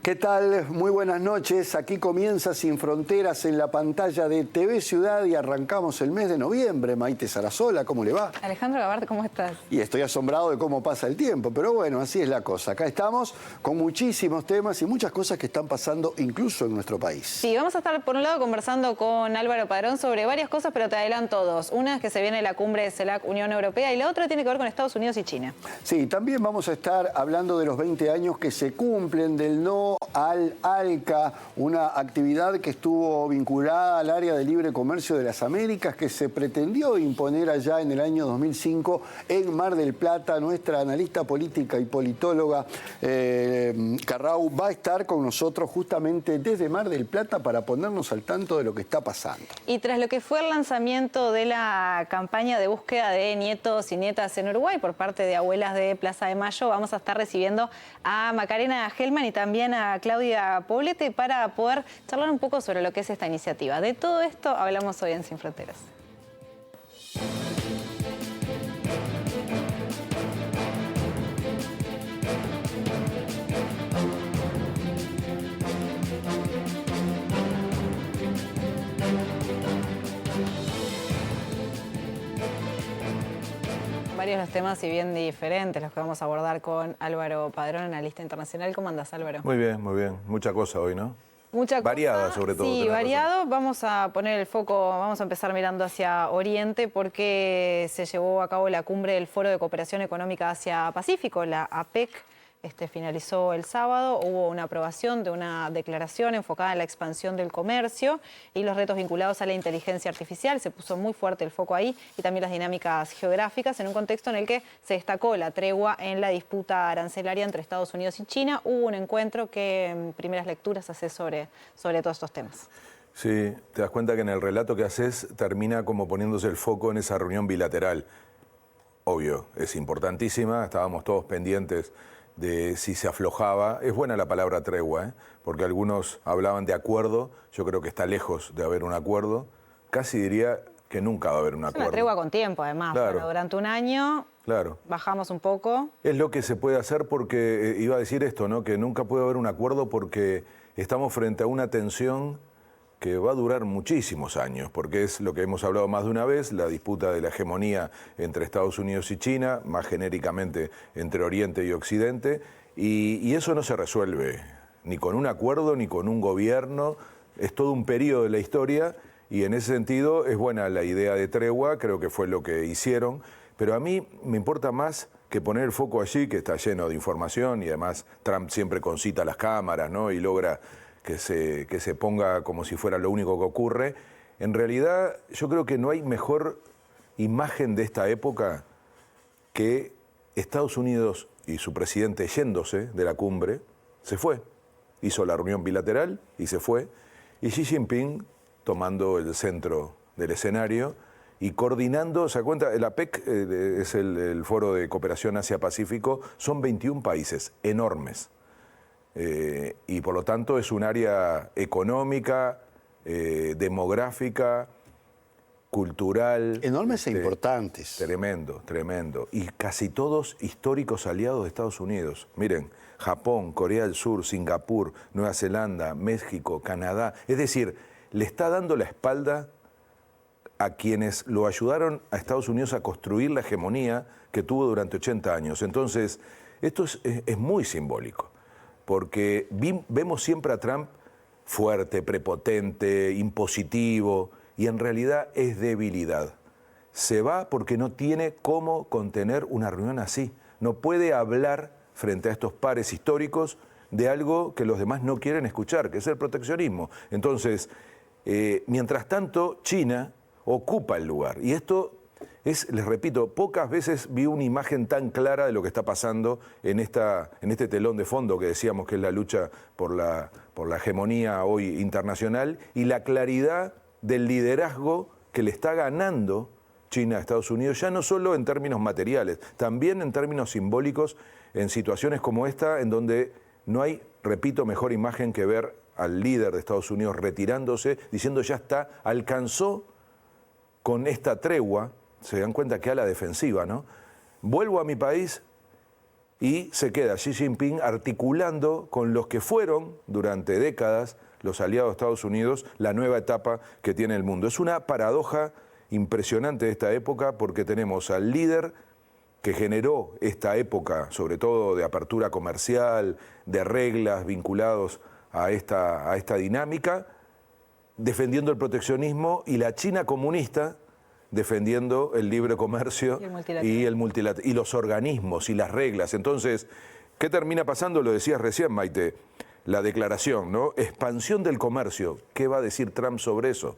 ¿Qué tal? Muy buenas noches. Aquí comienza Sin Fronteras en la pantalla de TV Ciudad y arrancamos el mes de noviembre. Maite Sarasola, ¿cómo le va? Alejandro Gabart, ¿cómo estás? Y estoy asombrado de cómo pasa el tiempo, pero bueno, así es la cosa. Acá estamos con muchísimos temas y muchas cosas que están pasando incluso en nuestro país. Sí, vamos a estar por un lado conversando con Álvaro Padrón sobre varias cosas, pero te adelanto dos. Una es que se viene la cumbre de CELAC Unión Europea y la otra tiene que ver con Estados Unidos y China. Sí, también vamos a estar hablando de los 20 años que se cumplen del no al ALCA, una actividad que estuvo vinculada al área de libre comercio de las Américas que se pretendió imponer allá en el año 2005 en Mar del Plata. Nuestra analista política y politóloga Carrau va a estar con nosotros justamente desde Mar del Plata para ponernos al tanto de lo que está pasando. Y tras lo que fue el lanzamiento de la campaña de búsqueda de nietos y nietas en Uruguay por parte de abuelas de Plaza de Mayo, vamos a estar recibiendo a Macarena Gelman y también a Claudia Poblete para poder charlar un poco sobre lo que es esta iniciativa. De todo esto hablamos hoy en Sin Fronteras. Varios los temas y bien diferentes los que vamos a abordar con Álvaro Padrón, analista internacional. ¿Cómo andás, Álvaro? Muy bien, muy bien. Mucha cosa hoy, ¿no? Mucha cosa. Variada, sobre todo. Sí, variado. Vamos a poner el foco, vamos a empezar mirando hacia Oriente porque se llevó a cabo la cumbre del Foro de Cooperación Económica Asia-Pacífico, la APEC. Finalizó el sábado, hubo una aprobación de una declaración enfocada en la expansión del comercio y los retos vinculados a la inteligencia artificial. Se puso muy fuerte el foco ahí y también las dinámicas geográficas en un contexto en el que se destacó la tregua en la disputa arancelaria entre Estados Unidos y China. Hubo un encuentro que en primeras lecturas hace sobre todos estos temas. Sí, te das cuenta que en el relato que haces termina como poniéndose el foco en esa reunión bilateral. Obvio, es importantísima, estábamos todos pendientes de si se aflojaba. Es buena la palabra tregua, porque algunos hablaban de acuerdo. Yo creo que está lejos de haber un acuerdo. Casi diría que nunca va a haber un acuerdo. Es una tregua con tiempo, además. Claro. Bueno, durante un año bajamos un poco. Es lo que se puede hacer porque, iba a decir esto, ¿no? Que nunca puede haber un acuerdo porque estamos frente a una tensión que va a durar muchísimos años, porque es lo que hemos hablado más de una vez, la disputa de la hegemonía entre Estados Unidos y China, más genéricamente entre Oriente y Occidente, y eso no se resuelve ni con un acuerdo ni con un gobierno, es todo un periodo de la historia, y en ese sentido es buena la idea de tregua, creo que fue lo que hicieron, pero a mí me importa más que poner el foco allí, que está lleno de información, y además Trump siempre concita las cámaras, ¿no? Y logra que se ponga como si fuera lo único que ocurre. En realidad, yo creo que no hay mejor imagen de esta época que Estados Unidos y su presidente yéndose de la cumbre, se fue, hizo la reunión bilateral y se fue, y Xi Jinping tomando el centro del escenario y coordinando, ¿se da cuenta? El APEC es el Foro de Cooperación Asia-Pacífico, son 21 países enormes. Y por lo tanto es un área económica, demográfica, cultural. Enormes e importantes. Tremendo, tremendo. Y casi todos históricos aliados de Estados Unidos. Miren, Japón, Corea del Sur, Singapur, Nueva Zelanda, México, Canadá. Es decir, le está dando la espalda a quienes lo ayudaron a Estados Unidos a construir la hegemonía que tuvo durante 80 años. Entonces, esto es muy simbólico. Porque vemos siempre a Trump fuerte, prepotente, impositivo, y en realidad es debilidad. Se va porque no tiene cómo contener una reunión así. No puede hablar frente a estos pares históricos de algo que los demás no quieren escuchar, que es el proteccionismo. Entonces, mientras tanto, China ocupa el lugar. Y esto es, les repito, pocas veces vi una imagen tan clara de lo que está pasando en este telón de fondo que decíamos que es la lucha por la hegemonía hoy internacional y la claridad del liderazgo que le está ganando China a Estados Unidos, ya no solo en términos materiales, también en términos simbólicos, en situaciones como esta, en donde no hay, repito, mejor imagen que ver al líder de Estados Unidos retirándose, diciendo ya está, alcanzó con esta tregua, se dan cuenta que a la defensiva, ¿no? Vuelvo a mi país y se queda Xi Jinping articulando con los que fueron durante décadas los aliados de Estados Unidos la nueva etapa que tiene el mundo. Es una paradoja impresionante de esta época porque tenemos al líder que generó esta época, sobre todo de apertura comercial, de reglas vinculados a esta dinámica, defendiendo el proteccionismo, y la China comunista defendiendo el libre comercio y los organismos y las reglas. Entonces, ¿qué termina pasando? Lo decías recién, Maite, la declaración, ¿no? Expansión del comercio. ¿Qué va a decir Trump sobre eso?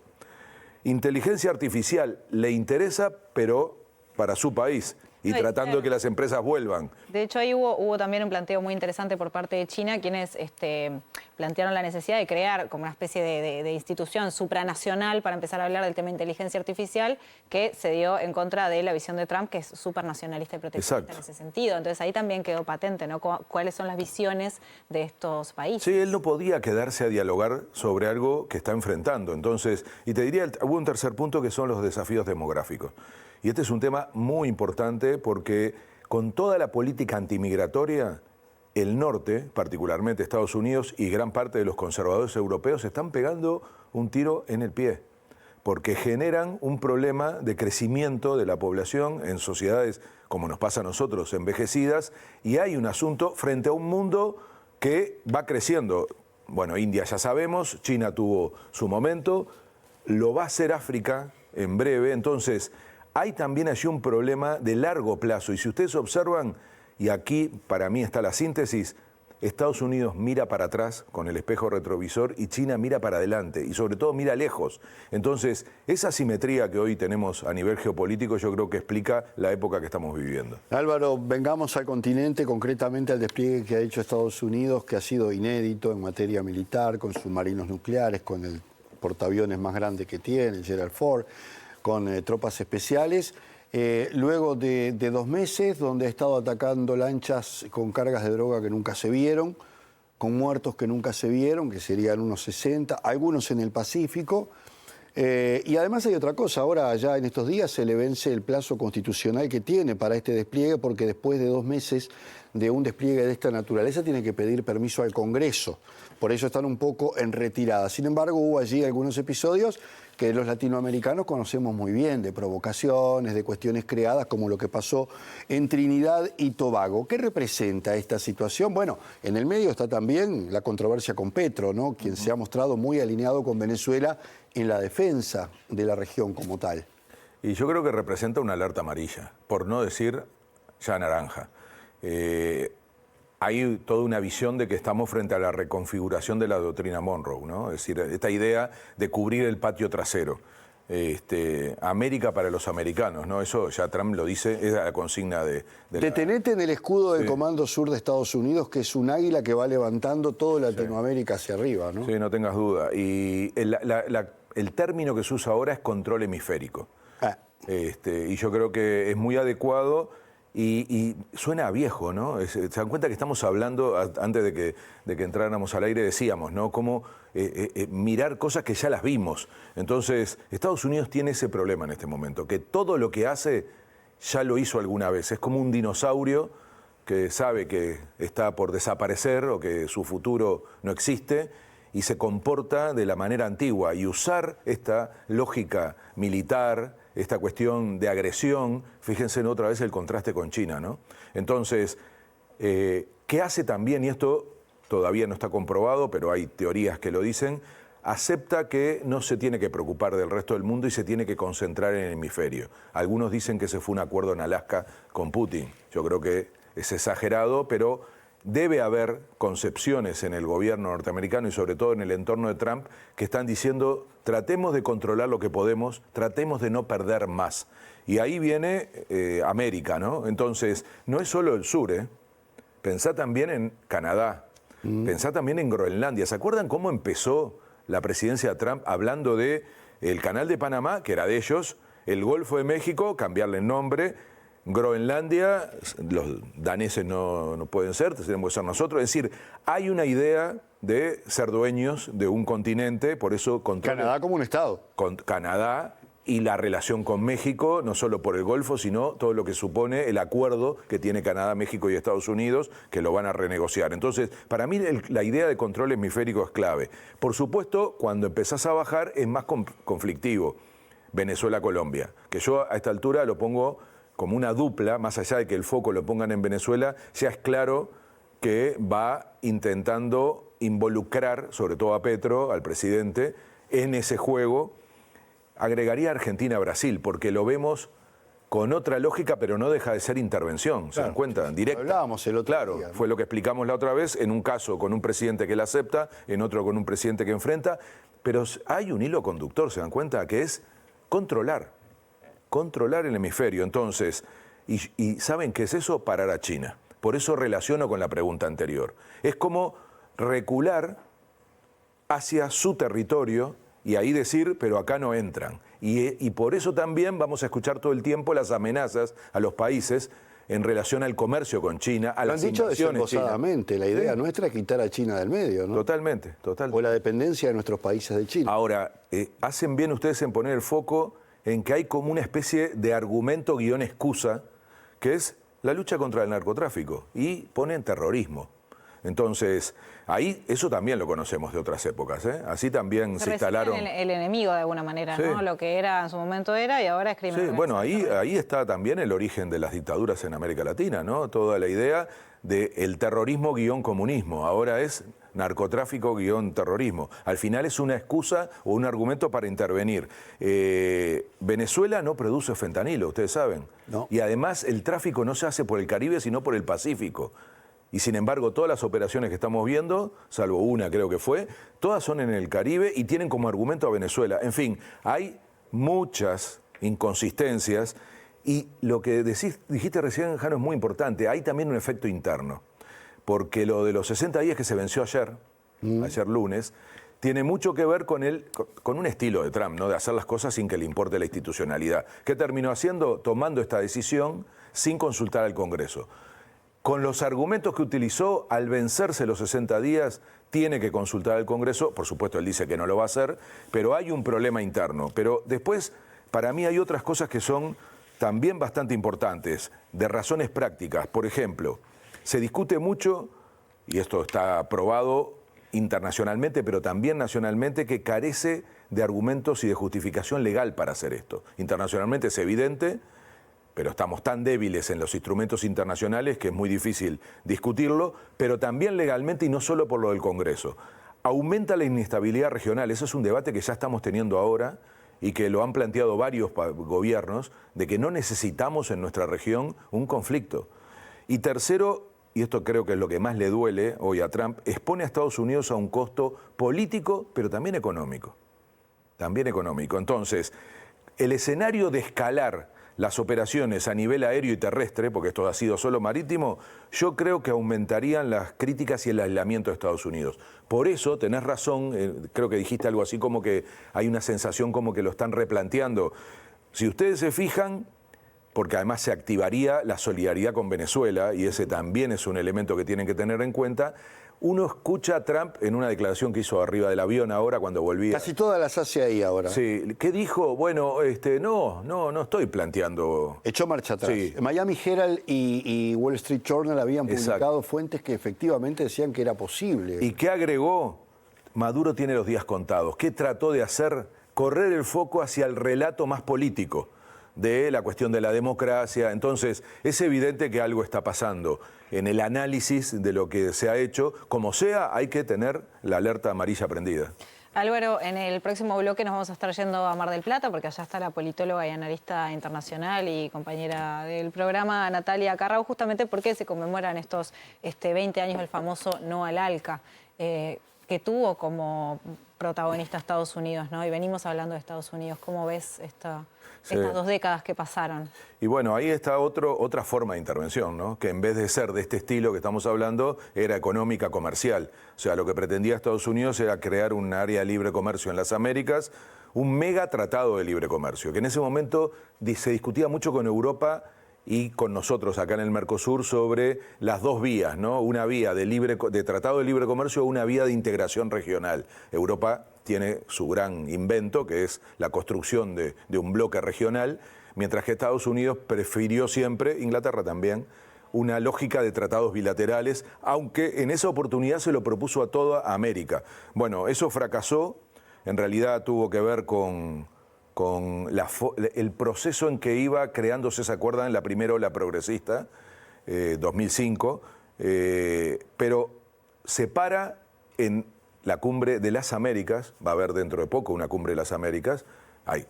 Inteligencia artificial le interesa, pero para su país, y tratando de que las empresas vuelvan. De hecho, ahí hubo también un planteo muy interesante por parte de China, quienes plantearon la necesidad de crear como una especie de institución supranacional para empezar a hablar del tema de inteligencia artificial, que se dio en contra de la visión de Trump, que es supranacionalista y proteccionista en ese sentido. Entonces ahí también quedó patente, ¿no?, cuáles son las visiones de estos países. Sí, él no podía quedarse a dialogar sobre algo que está enfrentando. Entonces, y te diría, hubo un tercer punto que son los desafíos demográficos. Y este es un tema muy importante porque con toda la política antimigratoria, el norte, particularmente Estados Unidos y gran parte de los conservadores europeos, están pegando un tiro en el pie, porque generan un problema de crecimiento de la población en sociedades, como nos pasa a nosotros, envejecidas, y hay un asunto frente a un mundo que va creciendo. Bueno, India ya sabemos, China tuvo su momento, lo va a hacer África en breve, entonces hay también allí un problema de largo plazo, y si ustedes observan, y aquí para mí está la síntesis, Estados Unidos mira para atrás con el espejo retrovisor y China mira para adelante y sobre todo mira lejos. Entonces, esa simetría que hoy tenemos a nivel geopolítico yo creo que explica la época que estamos viviendo. Álvaro, vengamos al continente, concretamente al despliegue que ha hecho Estados Unidos, que ha sido inédito en materia militar, con submarinos nucleares, con el portaaviones más grande que tiene, el Gerald Ford, con tropas especiales. Luego de 2 meses, donde ha estado atacando lanchas con cargas de droga que nunca se vieron, con muertos que nunca se vieron, que serían unos 60, algunos en el Pacífico. Y además hay otra cosa, ahora ya en estos días se le vence el plazo constitucional que tiene para este despliegue, porque después de 2 meses de un despliegue de esta naturaleza tiene que pedir permiso al Congreso. Por eso están un poco en retirada. Sin embargo, hubo allí algunos episodios que los latinoamericanos conocemos muy bien, de provocaciones, de cuestiones creadas, como lo que pasó en Trinidad y Tobago. ¿Qué representa esta situación? Bueno, en el medio está también la controversia con Petro, ¿no?, quien se ha mostrado muy alineado con Venezuela en la defensa de la región como tal. Y yo creo que representa una alerta amarilla, por no decir ya naranja. Hay toda una visión de que estamos frente a la reconfiguración de la doctrina Monroe, ¿no? Es decir, esta idea de cubrir el patio trasero. América para los americanos, ¿no? Eso ya Trump lo dice, es la consigna de Detenete en el escudo del Comando Sur de Estados Unidos, que es un águila que va levantando toda Latinoamérica hacia arriba, ¿no? Sí, no tengas duda. Y el término que se usa ahora es control hemisférico. Y yo creo que es muy adecuado. Y suena a viejo, ¿no? Se dan cuenta que estamos hablando, antes de que entráramos al aire, decíamos, ¿no?, cómo mirar cosas que ya las vimos. Entonces, Estados Unidos tiene ese problema en este momento, que todo lo que hace ya lo hizo alguna vez. Es como un dinosaurio que sabe que está por desaparecer o que su futuro no existe y se comporta de la manera antigua. Y usar esta lógica militar, esta cuestión de agresión, fíjense en otra vez el contraste con China, ¿no? Entonces, ¿qué hace también? Y esto todavía no está comprobado, pero hay teorías que lo dicen, acepta que no se tiene que preocupar del resto del mundo y se tiene que concentrar en el hemisferio. Algunos dicen que ese fue un acuerdo en Alaska con Putin. Yo creo que es exagerado, pero debe haber concepciones en el gobierno norteamericano y sobre todo en el entorno de Trump que están diciendo tratemos de controlar lo que podemos, tratemos de no perder más. Y ahí viene América, ¿no? Entonces, no es solo el sur, ¿eh? Pensá también en Canadá, pensá también en Groenlandia. ¿Se acuerdan cómo empezó la presidencia de Trump hablando de el canal de Panamá, que era de ellos, el Golfo de México, cambiarle el nombre, Groenlandia, los daneses no pueden ser, tenemos que ser nosotros. Es decir, hay una idea de ser dueños de un continente, por eso... Canadá como un estado. Canadá y la relación con México, no solo por el Golfo, sino todo lo que supone el acuerdo que tiene Canadá, México y Estados Unidos, que lo van a renegociar. Entonces, para mí la idea de control hemisférico es clave. Por supuesto, cuando empezás a bajar es más conflictivo. Venezuela-Colombia, que yo a esta altura lo pongo como una dupla, más allá de que el foco lo pongan en Venezuela, ya es claro que va intentando involucrar, sobre todo a Petro, al presidente, en ese juego. Agregaría Argentina-Brasil, porque lo vemos con otra lógica, pero no deja de ser intervención, ¿se dan cuenta? Directa. Hablábamos el otro día, Claro, ¿no? fue lo que explicamos la otra vez, en un caso con un presidente que la acepta, en otro con un presidente que enfrenta, pero hay un hilo conductor, ¿se dan cuenta? Que es controlar el hemisferio. Entonces, y ¿saben qué es eso? Parar a China. Por eso relaciono con la pregunta anterior. Es como recular hacia su territorio y ahí decir, pero acá no entran. Y por eso también vamos a escuchar todo el tiempo las amenazas a los países en relación al comercio con China, a las inversiones chinas. Lo han dicho desembosadamente. La idea nuestra es quitar a China del medio, ¿no? Totalmente. O la dependencia de nuestros países de China. Ahora, hacen bien ustedes en poner el foco en que hay como una especie de argumento guión excusa, que es la lucha contra el narcotráfico, y ponen terrorismo. Entonces, ahí eso también lo conocemos de otras épocas, ¿eh? Así también se instalaron... El enemigo de alguna manera, Sí. ¿no? Lo que era en su momento era y ahora es crimen. Sí, bueno, ahí está también el origen de las dictaduras en América Latina, ¿no? Toda la idea del terrorismo guión comunismo, ahora es narcotráfico guión terrorismo. Al final es una excusa o un argumento para intervenir. Venezuela no produce fentanilo, ustedes saben. No. Y además el tráfico no se hace por el Caribe, sino por el Pacífico. Y sin embargo, todas las operaciones que estamos viendo, salvo una creo que fue, todas son en el Caribe y tienen como argumento a Venezuela. En fin, hay muchas inconsistencias y lo que dijiste recién, Jano, es muy importante. Hay también un efecto interno, porque lo de los 60 días que se venció ayer lunes, tiene mucho que ver con un estilo de Trump, ¿no? De hacer las cosas sin que le importe la institucionalidad. ¿Qué terminó haciendo? Tomando esta decisión sin consultar al Congreso. Con los argumentos que utilizó, al vencerse los 60 días, tiene que consultar al Congreso. Por supuesto, él dice que no lo va a hacer, pero hay un problema interno. Pero después, para mí hay otras cosas que son también bastante importantes, de razones prácticas. Por ejemplo, se discute mucho, y esto está probado internacionalmente, pero también nacionalmente, que carece de argumentos y de justificación legal para hacer esto. Internacionalmente es evidente, pero estamos tan débiles en los instrumentos internacionales que es muy difícil discutirlo, pero también legalmente y no solo por lo del Congreso. Aumenta la inestabilidad regional, eso es un debate que ya estamos teniendo ahora y que lo han planteado varios gobiernos, de que no necesitamos en nuestra región un conflicto. Y tercero, y esto creo que es lo que más le duele hoy a Trump, expone a Estados Unidos a un costo político, pero también económico. También económico. Entonces, el escenario de escalar las operaciones a nivel aéreo y terrestre, porque esto ha sido solo marítimo, yo creo que aumentarían las críticas y el aislamiento de Estados Unidos. Por eso, tenés razón, creo que dijiste algo así como que hay una sensación como que lo están replanteando. Si ustedes se fijan, porque además se activaría la solidaridad con Venezuela, y ese también es un elemento que tienen que tener en cuenta, uno escucha a Trump en una declaración que hizo arriba del avión ahora cuando volvía. Casi todas las hace ahí ahora. Sí, ¿qué dijo? Bueno, no estoy planteando... Echó marcha atrás. Sí. Miami Herald y Wall Street Journal habían publicado fuentes que efectivamente decían que era posible. ¿Y qué agregó? Maduro tiene los días contados. ¿Qué trató de hacer? Correr el foco hacia el relato más político de la cuestión de la democracia. Entonces, es evidente que algo está pasando en el análisis de lo que se ha hecho. Como sea, hay que tener la alerta amarilla prendida. Álvaro, en el próximo bloque nos vamos a estar yendo a Mar del Plata, porque allá está la politóloga y analista internacional y compañera del programa, Natalia Carrau, justamente porque se conmemoran estos 20 años del famoso No al ALCA, que tuvo como protagonista Estados Unidos, ¿no? Y venimos hablando de Estados Unidos. ¿Cómo ves estas 2 décadas que pasaron? Y bueno, ahí está otra forma de intervención, ¿no? Que en vez de ser de este estilo que estamos hablando, era económica, comercial. O sea, lo que pretendía Estados Unidos era crear un área de libre comercio en las Américas, un mega tratado de libre comercio, que en ese momento se discutía mucho con Europa y con nosotros acá en el Mercosur sobre las dos vías, ¿no? Una vía de tratado de libre comercio, una vía de integración regional. Europa tiene su gran invento, que es la construcción de un bloque regional, mientras que Estados Unidos prefirió siempre, Inglaterra también, una lógica de tratados bilaterales, aunque en esa oportunidad se lo propuso a toda América. Bueno, eso fracasó, en realidad tuvo que ver con el proceso en que iba creándose, ¿se acuerdan? La primera ola progresista, 2005, pero se para en la cumbre de las Américas, va a haber dentro de poco una cumbre de las Américas,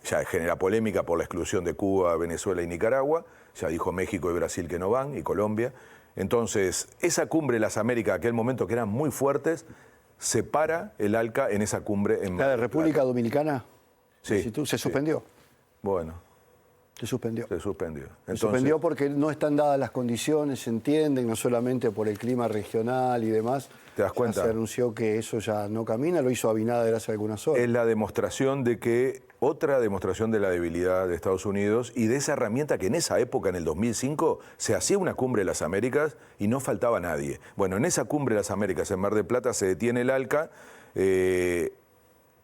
ya genera polémica por la exclusión de Cuba, Venezuela y Nicaragua, ya dijo México y Brasil que no van, y Colombia. Entonces, esa cumbre de las Américas, aquel momento que eran muy fuertes, se para el ALCA en esa cumbre en ¿La de República Dominicana? Sí. ¿Se suspendió? Bueno. Se suspendió. Se suspendió. Se suspendió porque no están dadas las condiciones, se entienden, no solamente por el clima regional y demás. ¿Te das cuenta? Se anunció que eso ya no camina, lo hizo Abinader hace algunas horas. Es la demostración de que, otra demostración de la debilidad de Estados Unidos y de esa herramienta que en esa época, en el 2005, se hacía una cumbre de las Américas y no faltaba nadie. Bueno, en esa cumbre de las Américas en Mar del Plata se detiene el ALCA.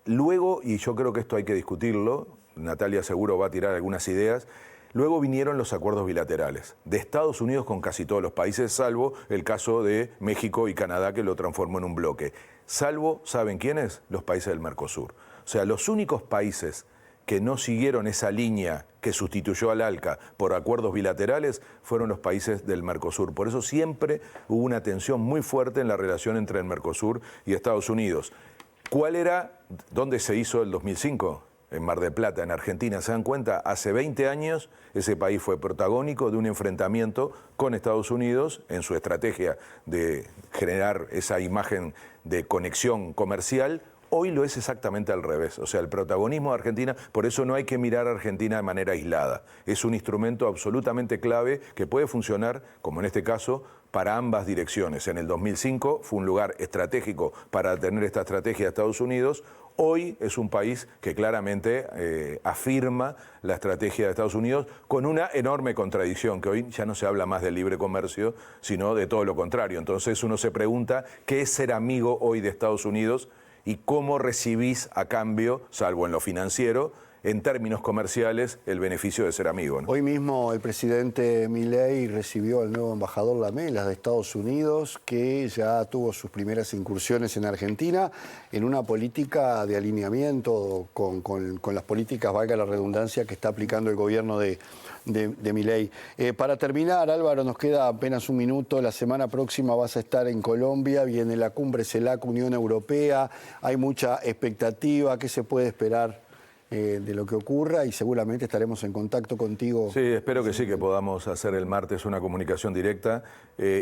Luego, y yo creo que esto hay que discutirlo, Natalia seguro va a tirar algunas ideas, luego vinieron los acuerdos bilaterales de Estados Unidos con casi todos los países, salvo el caso de México y Canadá, que lo transformó en un bloque. Salvo, ¿saben quiénes? Los países del Mercosur. O sea, los únicos países que no siguieron esa línea que sustituyó al ALCA por acuerdos bilaterales fueron los países del Mercosur. Por eso siempre hubo una tensión muy fuerte en la relación entre el Mercosur y Estados Unidos. ¿Cuál era? ¿Dónde se hizo el 2005? En Mar del Plata, en Argentina. ¿Se dan cuenta? Hace 20 años ese país fue protagónico de un enfrentamiento con Estados Unidos en su estrategia de generar esa imagen de conexión comercial. Hoy lo es exactamente al revés. O sea, el protagonismo de Argentina, por eso no hay que mirar a Argentina de manera aislada. Es un instrumento absolutamente clave que puede funcionar, como en este caso, para ambas direcciones. En el 2005 fue un lugar estratégico para tener esta estrategia de Estados Unidos. Hoy es un país que claramente afirma la estrategia de Estados Unidos con una enorme contradicción, que hoy ya no se habla más del libre comercio, sino de todo lo contrario. Entonces uno se pregunta, ¿qué es ser amigo hoy de Estados Unidos y cómo recibís a cambio, salvo en lo financiero, en términos comerciales, el beneficio de ser amigo, ¿no? Hoy mismo el presidente Milei recibió al nuevo embajador Lamela de Estados Unidos, que ya tuvo sus primeras incursiones en Argentina en una política de alineamiento con las políticas, valga la redundancia, que está aplicando el gobierno de Milei. Para terminar, Álvaro, nos queda apenas un minuto. La semana próxima vas a estar en Colombia, viene la cumbre CELAC Unión Europea, hay mucha expectativa. ¿Qué se puede esperar de lo que ocurra? Y seguramente estaremos en contacto contigo. Sí, espero que sí, que podamos hacer el martes una comunicación directa.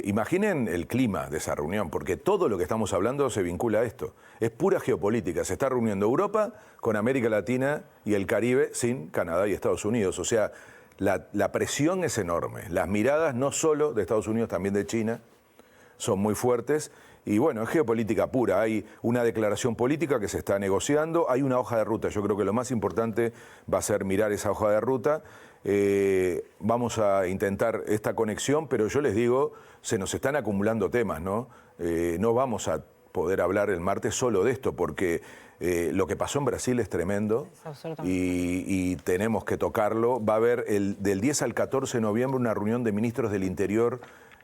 Imaginen el clima de esa reunión, porque todo lo que estamos hablando se vincula a esto. Es pura geopolítica. Se está reuniendo Europa con América Latina y el Caribe sin Canadá y Estados Unidos. O sea, la presión es enorme. Las miradas no solo de Estados Unidos, también de China, son muy fuertes. Y bueno, es geopolítica pura. Hay una declaración política que se está negociando, hay una hoja de ruta. Yo creo que lo más importante va a ser mirar esa hoja de ruta. Vamos a intentar esta conexión, pero yo les digo, se nos están acumulando temas, ¿no? No vamos a poder hablar el martes solo de esto, porque lo que pasó en Brasil es tremendo y tenemos que tocarlo. Va a haber del 10 al 14 de noviembre una reunión de ministros del Interior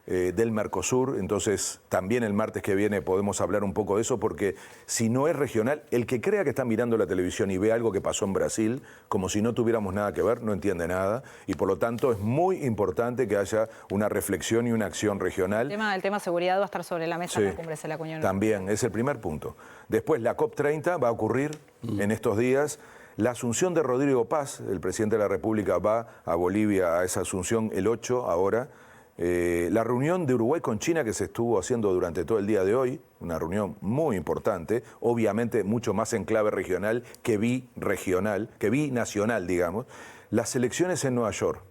del Mercosur, entonces también el martes que viene podemos hablar un poco de eso, porque si no es regional, el que crea que está mirando la televisión y ve algo que pasó en Brasil, como si no tuviéramos nada que ver, no entiende nada, y por lo tanto es muy importante que haya una reflexión y una acción regional. El tema seguridad va a estar sobre la mesa en la cumbre de la Unión Europea. También, es el primer punto. Después, la COP30 va a ocurrir en estos días. La asunción de Rodrigo Paz, el presidente de la República, va a Bolivia a esa asunción el 8 ahora. La reunión de Uruguay con China que se estuvo haciendo durante todo el día de hoy, una reunión muy importante, obviamente mucho más en clave regional que binacional, digamos. Las elecciones en Nueva York.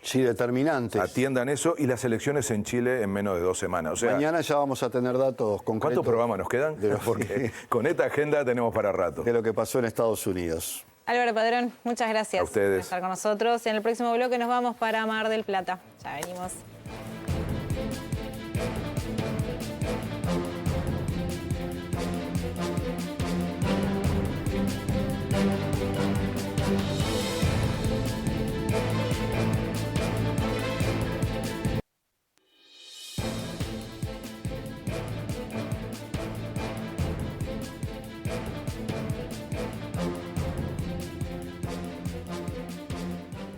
Sí, determinantes. Atiendan eso, y las elecciones en Chile en menos de 2 semanas. O sea, mañana ya vamos a tener datos concretos. ¿Cuántos programas nos quedan? Porque con esta agenda tenemos para rato. De lo que pasó en Estados Unidos. Álvaro Padrón, muchas gracias A ustedes. por estar con nosotros. En el próximo bloque nos vamos para Mar del Plata. Ya venimos.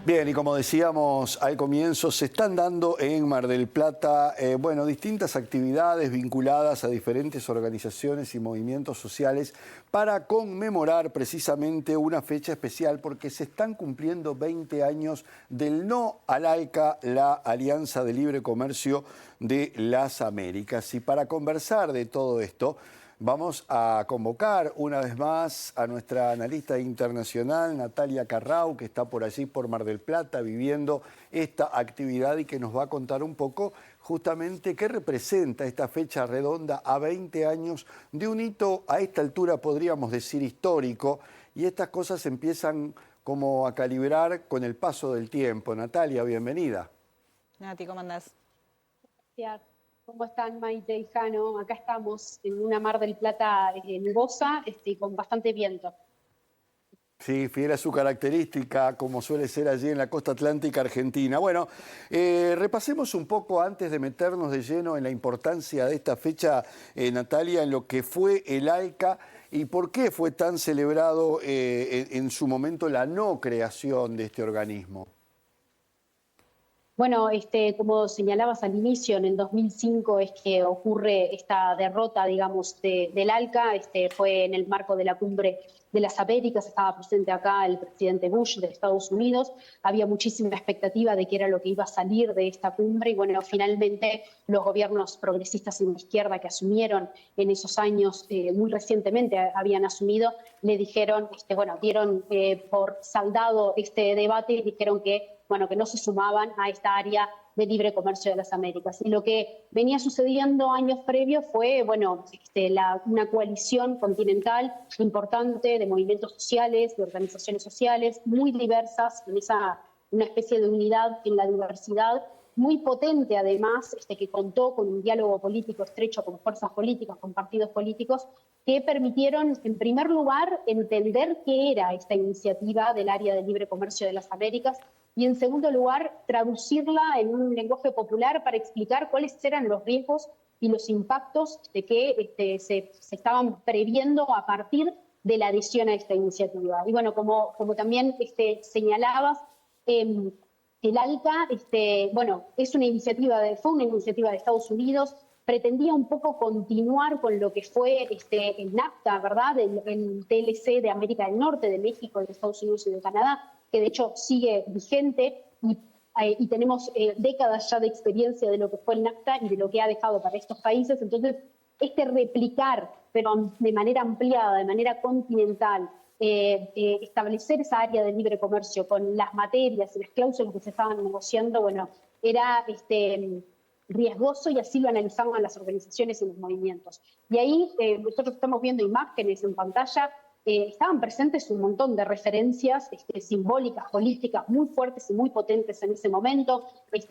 Bien, y como decíamos al comienzo, se están dando en Mar del Plata, distintas actividades vinculadas a diferentes organizaciones y movimientos sociales para conmemorar precisamente una fecha especial porque se están cumpliendo 20 años del no al ALCA, la Alianza de Libre Comercio de las Américas. Y para conversar de todo esto, vamos a convocar una vez más a nuestra analista internacional, Natalia Carrau, que está por allí, por Mar del Plata, viviendo esta actividad y que nos va a contar un poco justamente qué representa esta fecha redonda a 20 años de un hito a esta altura, podríamos decir, histórico, y estas cosas empiezan como a calibrar con el paso del tiempo. Natalia, bienvenida. Nati, ¿cómo andás? Gracias. ¿Cómo están, Maite y Jano? Acá estamos en una Mar del Plata nubosa, con bastante viento. Sí, fiel a su característica, como suele ser allí en la costa atlántica argentina. Bueno, repasemos un poco antes de meternos de lleno en la importancia de esta fecha, Natalia, en lo que fue el ALCA y por qué fue tan celebrado en su momento la no creación de este organismo. Bueno, como señalabas al inicio, en el 2005 es que ocurre esta derrota, digamos, del ALCA. Fue en el marco de la Cumbre de las Américas, estaba presente acá el presidente Bush de Estados Unidos. Había muchísima expectativa de qué era lo que iba a salir de esta cumbre y bueno, finalmente los gobiernos progresistas en la izquierda que asumieron en esos años, muy recientemente habían asumido, le dijeron, dieron por saldado este debate y dijeron que no se sumaban a esta área de libre comercio de las Américas. Y lo que venía sucediendo años previos fue, una coalición continental importante de movimientos sociales, de organizaciones sociales, muy diversas, una especie de unidad en la diversidad, muy potente además, que contó con un diálogo político estrecho con fuerzas políticas, con partidos políticos, que permitieron, en primer lugar, entender qué era esta iniciativa del área de libre comercio de las Américas y, en segundo lugar, traducirla en un lenguaje popular para explicar cuáles eran los riesgos y los impactos de que se estaban previendo a partir de la adhesión a esta iniciativa. Y bueno, como también señalabas, el ALCA fue una iniciativa de Estados Unidos, pretendía un poco continuar con lo que fue el NAFTA, ¿verdad? El TLC de América del Norte, de México, de Estados Unidos y de Canadá, que de hecho sigue vigente y tenemos décadas ya de experiencia de lo que fue el NAFTA y de lo que ha dejado para estos países. Entonces, replicar, pero de manera ampliada, de manera continental, establecer esa área de libre comercio con las materias y las cláusulas que se estaban negociando, era riesgoso y así lo analizaban las organizaciones y los movimientos. Y ahí nosotros estamos viendo imágenes en pantalla, estaban presentes un montón de referencias simbólicas, políticas muy fuertes y muy potentes en ese momento.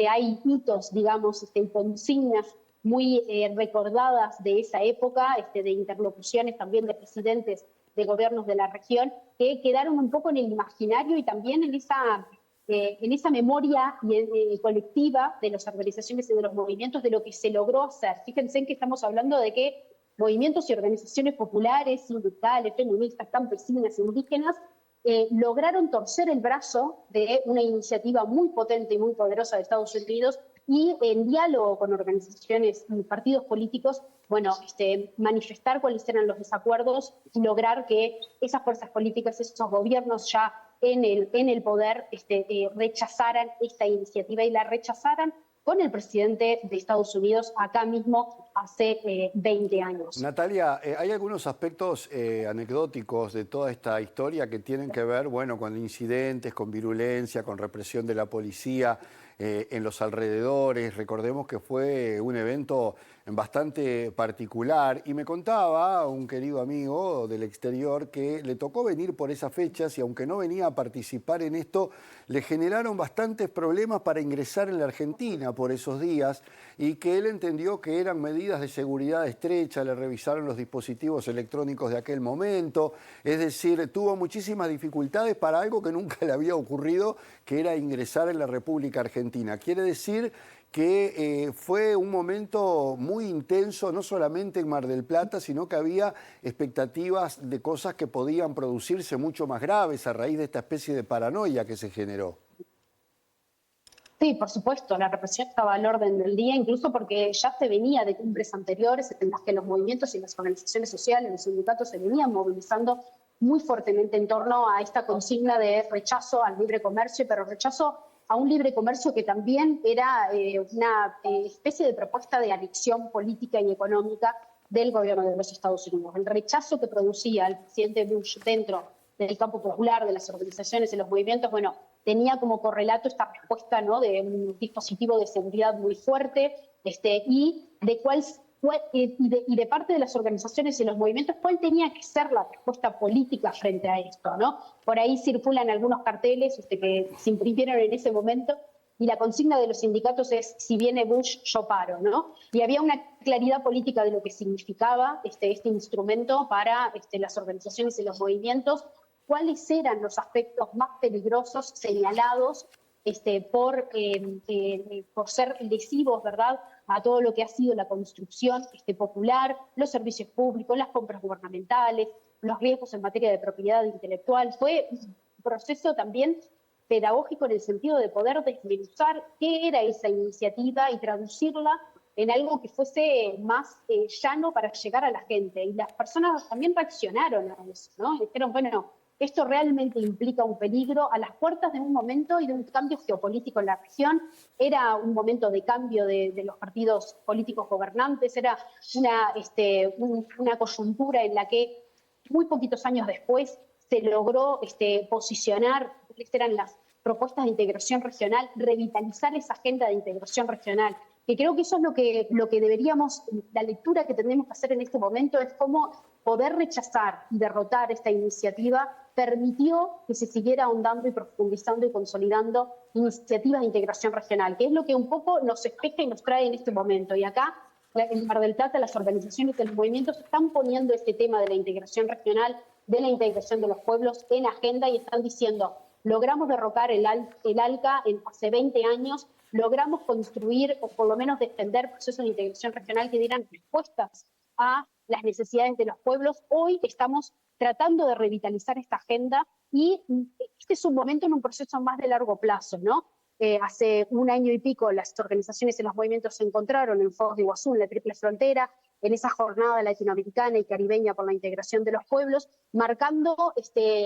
Hay hitos, digamos, consignas muy recordadas de esa época, de interlocuciones también de presidentes de gobiernos de la región, que quedaron un poco en el imaginario y también en esa memoria colectiva de las organizaciones y de los movimientos de lo que se logró hacer. Fíjense en que estamos hablando de que movimientos y organizaciones populares, sindicales, feministas, campesinas, indígenas, lograron torcer el brazo de una iniciativa muy potente y muy poderosa de Estados Unidos y en diálogo con organizaciones y partidos políticos, manifestar cuáles eran los desacuerdos y lograr que esas fuerzas políticas, esos gobiernos ya en el poder, rechazaran esta iniciativa y la rechazaran con el presidente de Estados Unidos acá mismo hace 20 años. Natalia, hay algunos aspectos anecdóticos de toda esta historia que tienen que ver, con incidentes, con virulencia, con represión de la policía en los alrededores. Recordemos que fue un evento bastante particular. Y me contaba un querido amigo del exterior que le tocó venir por esas fechas y aunque no venía a participar en esto, le generaron bastantes problemas para ingresar en la Argentina por esos días y que él entendió que eran medidas de seguridad estrecha, le revisaron los dispositivos electrónicos de aquel momento, es decir, tuvo muchísimas dificultades para algo que nunca le había ocurrido, que era ingresar en la República Argentina. Quiere decir que fue un momento muy intenso, no solamente en Mar del Plata, sino que había expectativas de cosas que podían producirse mucho más graves a raíz de esta especie de paranoia que se generó. Sí, por supuesto, la represión estaba al orden del día, incluso porque ya se venía de cumbres anteriores en las que los movimientos y las organizaciones sociales, los sindicatos se venían movilizando muy fuertemente en torno a esta consigna de rechazo al libre comercio, pero rechazo a un libre comercio que también era una especie de propuesta de anexión política y económica del gobierno de los Estados Unidos. El rechazo que producía el presidente Bush dentro del campo popular, de las organizaciones y los movimientos, bueno, tenía como correlato esta respuesta, ¿no?, de un dispositivo de seguridad muy fuerte y de parte de las organizaciones y los movimientos, ¿cuál tenía que ser la respuesta política frente a esto, ¿no? Por ahí circulan algunos carteles que se imprimieron en ese momento y la consigna de los sindicatos es: si viene Bush, yo paro, ¿no? Y había una claridad política de lo que significaba este instrumento para las organizaciones y los movimientos, cuáles eran los aspectos más peligrosos señalados por ser lesivos, ¿verdad?, a todo lo que ha sido la construcción popular, los servicios públicos, las compras gubernamentales, los riesgos en materia de propiedad intelectual. Fue un proceso también pedagógico en el sentido de poder desmenuzar qué era esa iniciativa y traducirla en algo que fuese más llano para llegar a la gente. Y las personas también reaccionaron a eso, ¿no? Dijeron, bueno, esto realmente implica un peligro a las puertas de un momento y de un cambio geopolítico en la región. Era un momento de cambio de los partidos políticos gobernantes, era una coyuntura en la que muy poquitos años después se logró posicionar cuáles eran las propuestas de integración regional, revitalizar esa agenda de integración regional, que creo que eso es lo que deberíamos, la lectura que tenemos que hacer en este momento es cómo poder rechazar y derrotar esta iniciativa permitió que se siguiera ahondando y profundizando y consolidando iniciativas de integración regional, que es lo que un poco nos espeja y nos trae en este momento. Y acá, en Mar del Plata, las organizaciones de los movimientos están poniendo este tema de la integración regional, de la integración de los pueblos en agenda y están diciendo: logramos derrocar el ALCA hace 20 años, logramos construir o por lo menos defender procesos de integración regional que dieran respuestas a las necesidades de los pueblos. Hoy estamos tratando de revitalizar esta agenda y este es un momento en un proceso más de largo plazo, ¿no? Hace un año y pico las organizaciones y los movimientos se encontraron en Foz de Iguazú, en la Triple Frontera, en esa jornada latinoamericana y caribeña por la integración de los pueblos, marcando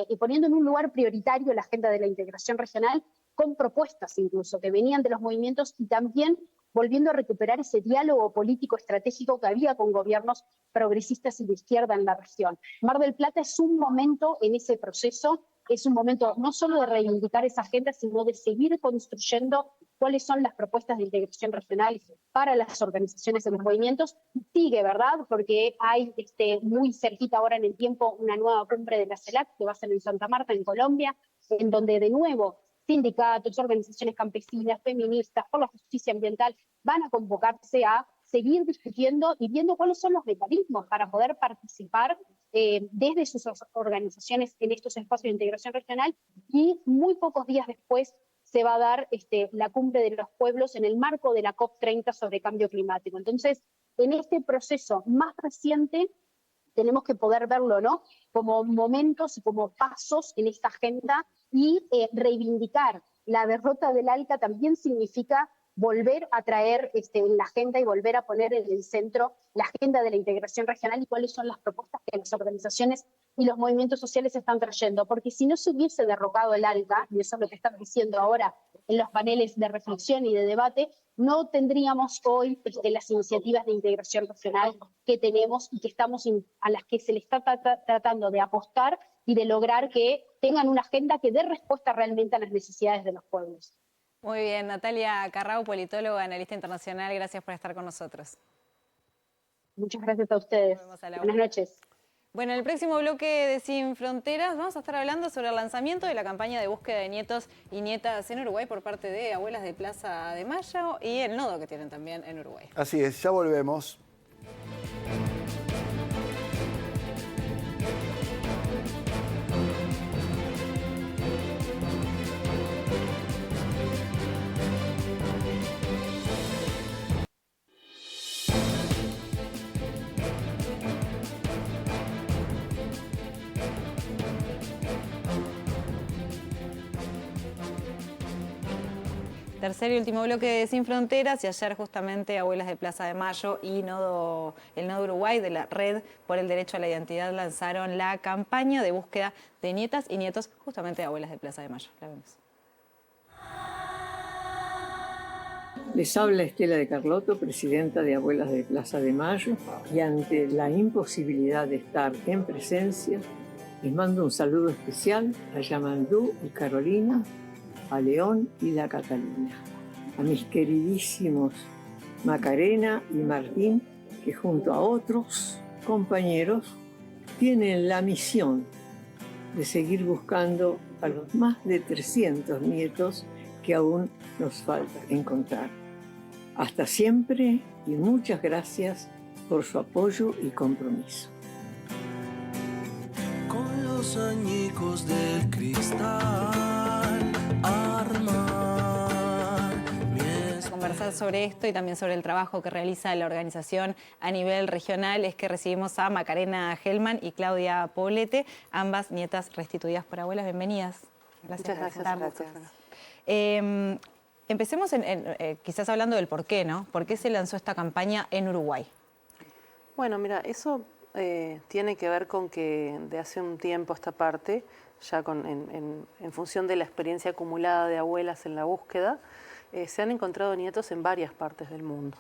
y poniendo en un lugar prioritario la agenda de la integración regional, con propuestas incluso que venían de los movimientos y también volviendo a recuperar ese diálogo político estratégico que había con gobiernos progresistas y de izquierda en la región. Mar del Plata es un momento en ese proceso, es un momento no solo de reivindicar esa agenda, sino de seguir construyendo cuáles son las propuestas de integración regional para las organizaciones de los movimientos. Sigue, ¿verdad? Porque hay muy cerquita ahora en el tiempo una nueva cumbre de la CELAC que va a ser en Santa Marta, en Colombia, en donde de nuevo sindicatos, organizaciones campesinas, feministas, por la justicia ambiental, van a convocarse a seguir discutiendo y viendo cuáles son los mecanismos para poder participar desde sus organizaciones en estos espacios de integración regional. Y muy pocos días después se va a dar la cumbre de los pueblos en el marco de la COP30 sobre cambio climático. Entonces, en este proceso más reciente, tenemos que poder verlo, ¿no?, como momentos y como pasos en esta agenda y reivindicar la derrota del ALCA también significa volver a traer en la agenda y volver a poner en el centro la agenda de la integración regional y cuáles son las propuestas que las organizaciones y los movimientos sociales están trayendo. Porque si no se hubiese derrocado el ALCA, y eso es lo que están diciendo ahora en los paneles de reflexión y de debate, no tendríamos hoy las iniciativas de integración regional que tenemos y que a las que se le está tratando de apostar y de lograr que tengan una agenda que dé respuesta realmente a las necesidades de los pueblos. Muy bien, Natalia Carrau, politóloga, analista internacional, gracias por estar con nosotros. Muchas gracias a ustedes. Nos vemos a la Buenas una. noches. Bueno, en el próximo bloque de Sin Fronteras vamos a estar hablando sobre el lanzamiento de la campaña de búsqueda de nietos y nietas en Uruguay por parte de Abuelas de Plaza de Mayo y el nodo que tienen también en Uruguay. Así es, ya volvemos. Tercer y último bloque de Sin Fronteras, y ayer justamente Abuelas de Plaza de Mayo y el Nodo Uruguay de la Red por el Derecho a la Identidad lanzaron la campaña de búsqueda de nietas y nietos justamente de Abuelas de Plaza de Mayo. La vemos. Les habla Estela de Carlotto, presidenta de Abuelas de Plaza de Mayo, y ante la imposibilidad de estar en presencia, les mando un saludo especial a Yamandú y Carolina, a León y la Catalina, a mis queridísimos Macarena y Martín, que junto a otros compañeros tienen la misión de seguir buscando a los más de 300 nietos que aún nos falta encontrar. Hasta siempre y muchas gracias por su apoyo y compromiso. Con los añicos del cristal armar Conversar sobre esto y también sobre el trabajo que realiza la organización a nivel regional es que recibimos a Macarena Hellman y Claudia Poblete, ambas nietas restituidas por abuelas. Bienvenidas. Muchas gracias. Empecemos quizás hablando del por qué, ¿no? ¿Por qué se lanzó esta campaña en Uruguay? Bueno, mira, eso tiene que ver con que de hace un tiempo a esta parte, ya en función de la experiencia acumulada de abuelas en la búsqueda, se han encontrado nietos en varias partes del mundo.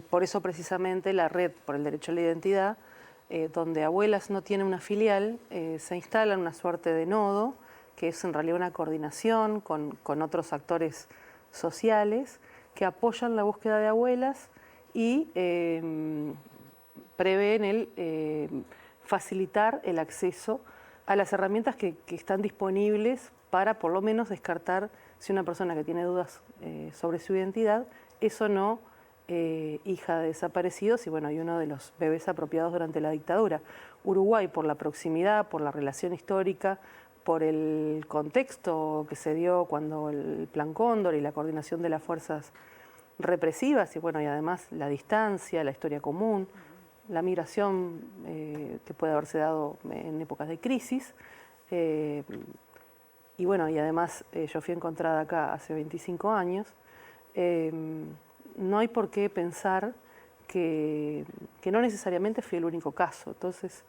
Por eso precisamente la Red por el Derecho a la Identidad, donde Abuelas no tiene una filial, se instala una suerte de nodo, que es en realidad una coordinación con otros actores sociales que apoyan la búsqueda de abuelas y prevén el facilitar el acceso a las herramientas que están disponibles para por lo menos descartar si una persona que tiene dudas sobre su identidad es o no hija de desaparecidos y bueno, y uno de los bebés apropiados durante la dictadura. Uruguay, por la proximidad, por la relación histórica, por el contexto que se dio cuando el Plan Cóndor y la coordinación de las fuerzas represivas y bueno, y además la distancia, la historia común, la migración que puede haberse dado en épocas de crisis. Y bueno, y además yo fui encontrada acá hace 25 años. No hay por qué pensar que no necesariamente fui el único caso. Entonces,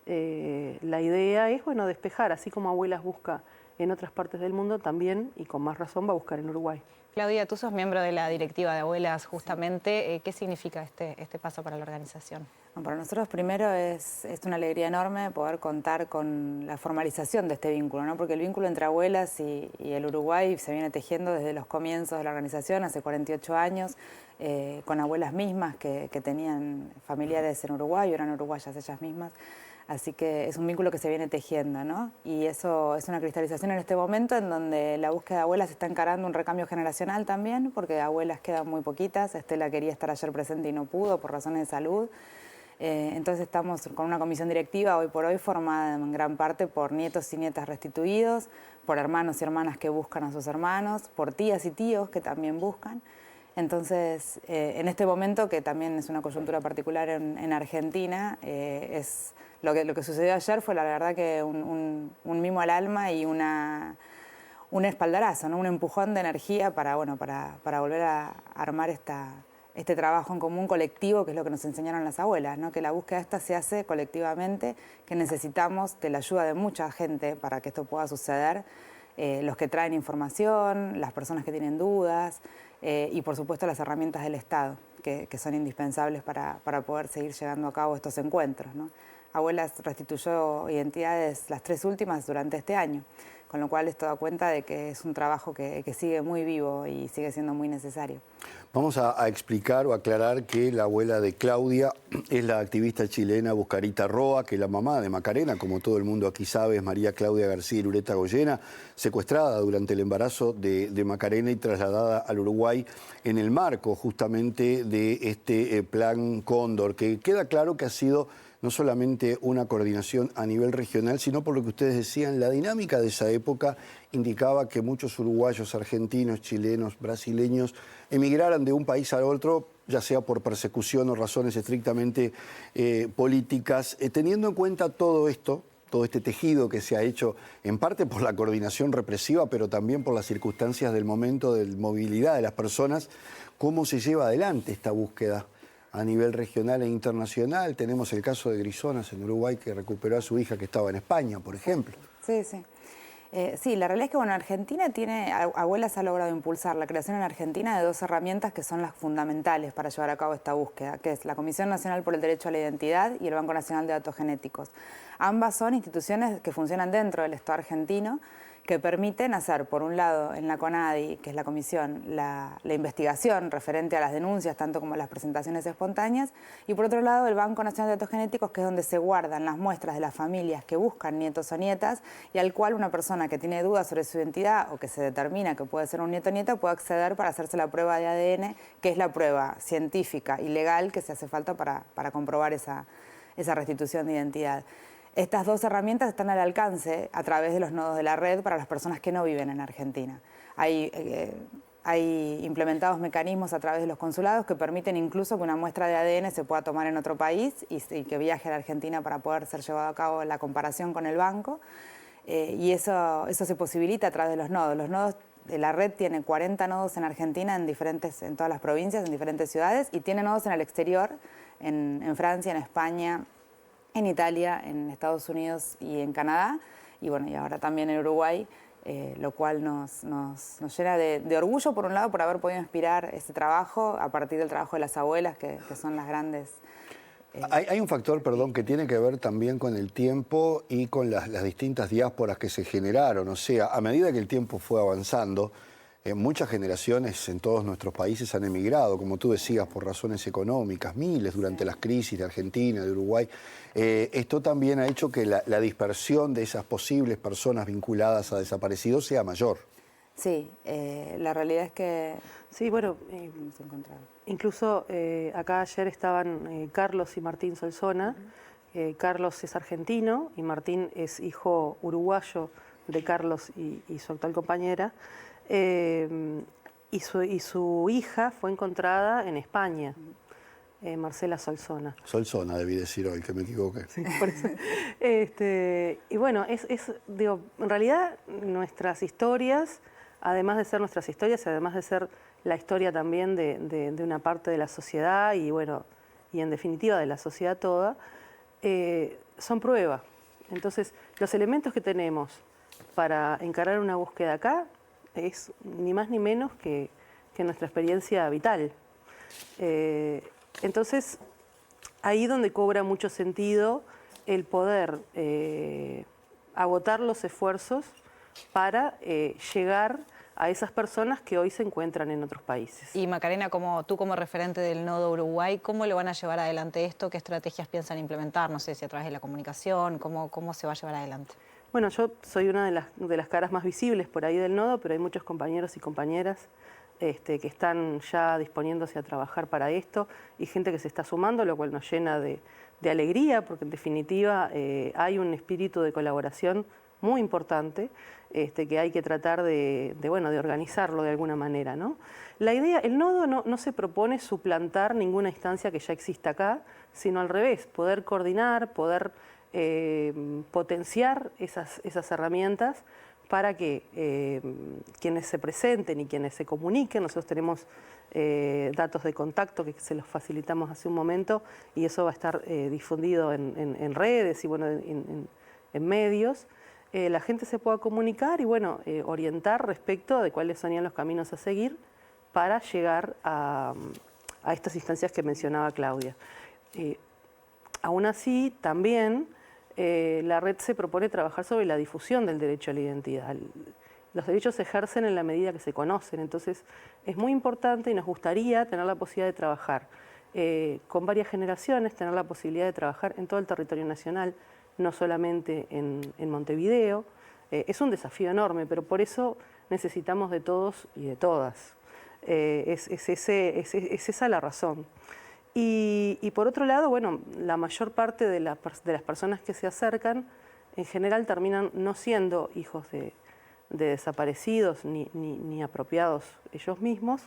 la idea es, bueno, despejar, así como Abuelas busca en otras partes del mundo, también, y con más razón, va a buscar en Uruguay. Claudia, tú sos miembro de la directiva de Abuelas, justamente. ¿Qué significa este paso para la organización? Bueno, para nosotros primero es una alegría enorme poder contar con la formalización de este vínculo, ¿no? Porque el vínculo entre Abuelas y el Uruguay se viene tejiendo desde los comienzos de la organización, hace 48 años, con abuelas mismas que tenían familiares en Uruguay o eran uruguayas ellas mismas. Así que es un vínculo que se viene tejiendo, ¿no? Y eso es una cristalización en este momento en donde la búsqueda de abuelas está encarando un recambio generacional también, porque abuelas quedan muy poquitas. Estela quería estar ayer presente y no pudo por razones de salud. Entonces estamos con una comisión directiva hoy por hoy formada en gran parte por nietos y nietas restituidos, por hermanos y hermanas que buscan a sus hermanos, por tías y tíos que también buscan. Entonces, en este momento, que también es una coyuntura particular en Argentina, es lo que sucedió ayer fue la verdad que un mimo al alma y un espaldarazo, ¿no? Un empujón de energía para volver a armar este trabajo en común colectivo, que es lo que nos enseñaron las abuelas, ¿no? Que la búsqueda esta se hace colectivamente, que necesitamos de la ayuda de mucha gente para que esto pueda suceder, los que traen información, las personas que tienen dudas y por supuesto las herramientas del Estado, que son indispensables para poder seguir llevando a cabo estos encuentros, ¿no? Abuelas restituyó identidades, las 3 últimas, durante este año, con lo cual esto da cuenta de que es un trabajo que sigue muy vivo y sigue siendo muy necesario. Vamos a explicar o aclarar que la abuela de Claudia es la activista chilena Buscarita Roa, que la mamá de Macarena, como todo el mundo aquí sabe, es María Claudia García Irureta Goyena, secuestrada durante el embarazo de Macarena y trasladada al Uruguay en el marco justamente de este plan Cóndor, que queda claro que ha sido no solamente una coordinación a nivel regional, sino por lo que ustedes decían, la dinámica de esa época indicaba que muchos uruguayos, argentinos, chilenos, brasileños emigraran de un país al otro, ya sea por persecución o razones estrictamente políticas. Teniendo en cuenta todo esto, todo este tejido que se ha hecho en parte por la coordinación represiva, pero también por las circunstancias del momento de movilidad de las personas, ¿cómo se lleva adelante esta búsqueda a nivel regional e internacional? Tenemos el caso de Grisonas en Uruguay, que recuperó a su hija que estaba en España, por ejemplo. Sí, sí. Sí, la realidad es que bueno, Argentina Abuelas ha logrado impulsar la creación en Argentina de 2 herramientas que son las fundamentales para llevar a cabo esta búsqueda, que es la Comisión Nacional por el Derecho a la Identidad y el Banco Nacional de Datos Genéticos. Ambas son instituciones que funcionan dentro del Estado argentino, que permiten hacer, por un lado, en la CONADI, que es la comisión, la investigación referente a las denuncias, tanto como las presentaciones espontáneas, y por otro lado, el Banco Nacional de Datos Genéticos, que es donde se guardan las muestras de las familias que buscan nietos o nietas, y al cual una persona que tiene dudas sobre su identidad o que se determina que puede ser un nieto o nieta puede acceder para hacerse la prueba de ADN, que es la prueba científica y legal que se hace falta para comprobar esa restitución de identidad. Estas 2 herramientas están al alcance a través de los nodos de la red para las personas que no viven en Argentina. Hay implementados mecanismos a través de los consulados que permiten incluso que una muestra de ADN se pueda tomar en otro país y que viaje a la Argentina para poder ser llevado a cabo la comparación con el banco. Y eso se posibilita a través de los nodos. Los nodos de la red tiene 40 nodos en Argentina, en todas las provincias, en diferentes ciudades, y tiene nodos en el exterior, en Francia, en España, en Italia, en Estados Unidos y en Canadá, y bueno, y ahora también en Uruguay, lo cual nos llena de orgullo, por un lado, por haber podido inspirar este trabajo a partir del trabajo de las abuelas, que son las grandes. Hay un factor, perdón, que tiene que ver también con el tiempo y con las distintas diásporas que se generaron. O sea, a medida que el tiempo fue avanzando, muchas generaciones en todos nuestros países han emigrado, como tú decías, por razones económicas, miles durante las crisis de Argentina, de Uruguay. Esto también ha hecho que la dispersión de esas posibles personas vinculadas a desaparecidos sea mayor. Sí, la realidad es que... Sí, bueno, incluso acá ayer estaban Carlos y Martín Solsona. Carlos es argentino y Martín es hijo uruguayo de Carlos y su actual compañera. Y su hija fue encontrada en España, Marcela Solsona. Solsona, debí decir hoy, que me equivoqué. Sí, por eso. Y bueno, digo, en realidad nuestras historias, además de ser nuestras historias, además de ser la historia también de una parte de la sociedad y bueno, y en definitiva de la sociedad toda, son prueba. Entonces, los elementos que tenemos para encarar una búsqueda acá es ni más ni menos que nuestra experiencia vital. Entonces, ahí donde cobra mucho sentido el poder agotar los esfuerzos para llegar a esas personas que hoy se encuentran en otros países. Y Macarena, tú como referente del Nodo Uruguay, ¿cómo le van a llevar adelante esto? ¿Qué estrategias piensan implementar? No sé si a través de la comunicación, ¿cómo se va a llevar adelante? Bueno, yo soy una de las caras más visibles por ahí del nodo, pero hay muchos compañeros y compañeras que están ya disponiéndose a trabajar para esto y gente que se está sumando, lo cual nos llena de alegría, porque en definitiva hay un espíritu de colaboración muy importante que hay que tratar de organizarlo de alguna manera, ¿no? La idea, el nodo no se propone suplantar ninguna instancia que ya exista acá, sino al revés, poder coordinar, poder potenciar esas herramientas para que quienes se presenten y quienes se comuniquen, nosotros tenemos datos de contacto que se los facilitamos hace un momento y eso va a estar difundido en redes y bueno, en medios, la gente se pueda comunicar y bueno, orientar respecto de cuáles serían los caminos a seguir para llegar a estas instancias que mencionaba Claudia. Aún así, también la red se propone trabajar sobre la difusión del derecho a la identidad. Los derechos se ejercen en la medida que se conocen, entonces es muy importante y nos gustaría tener la posibilidad de trabajar con varias generaciones, tener la posibilidad de trabajar en todo el territorio nacional, no solamente en Montevideo. Es un desafío enorme, pero por eso necesitamos de todos y de todas. Es esa la razón. Y por otro lado, bueno, la mayor parte de las personas que se acercan, en general terminan no siendo hijos de desaparecidos ni apropiados ellos mismos.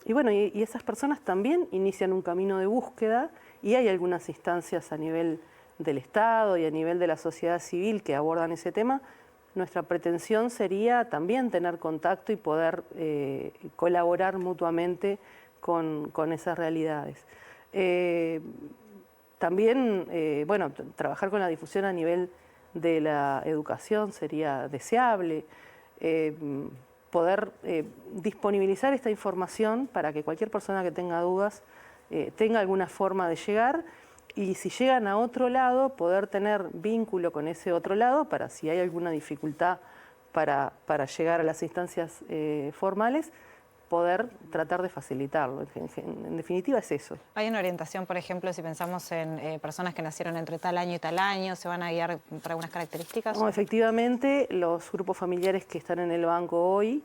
Y bueno, y esas personas también inician un camino de búsqueda y hay algunas instancias a nivel del Estado y a nivel de la sociedad civil que abordan ese tema. Nuestra pretensión sería también tener contacto y poder colaborar mutuamente con esas realidades. También, bueno, trabajar con la difusión a nivel de la educación sería deseable. Poder disponibilizar esta información para que cualquier persona que tenga dudas tenga alguna forma de llegar y si llegan a otro lado, poder tener vínculo con ese otro lado para si hay alguna dificultad para llegar a las instancias formales, poder tratar de facilitarlo. En definitiva es eso. ¿Hay una orientación, por ejemplo, si pensamos en personas que nacieron entre tal año y tal año, se van a guiar por algunas características? No, efectivamente, los grupos familiares que están en el banco hoy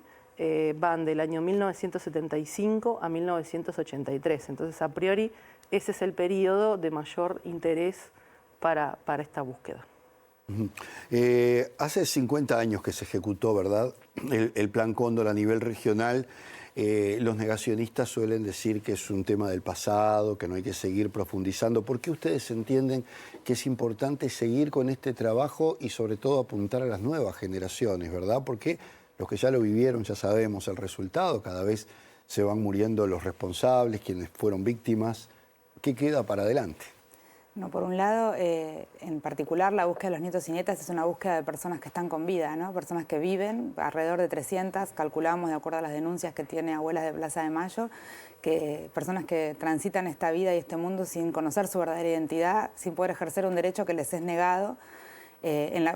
van del año 1975 a 1983. Entonces, a priori, ese es el periodo de mayor interés para esta búsqueda. Hace 50 años que se ejecutó, ¿verdad?, el Plan Cóndor a nivel regional. Los negacionistas suelen decir que es un tema del pasado, que no hay que seguir profundizando. ¿Por qué ustedes entienden que es importante seguir con este trabajo y sobre todo apuntar a las nuevas generaciones, verdad? Porque los que ya lo vivieron ya sabemos el resultado, cada vez se van muriendo los responsables, quienes fueron víctimas. ¿Qué queda para adelante? No, por un lado, en particular, la búsqueda de los nietos y nietas es una búsqueda de personas que están con vida, ¿no? Personas que viven, alrededor de 300, calculamos de acuerdo a las denuncias que tiene Abuelas de Plaza de Mayo, que personas que transitan esta vida y este mundo sin conocer su verdadera identidad, sin poder ejercer un derecho que les es negado,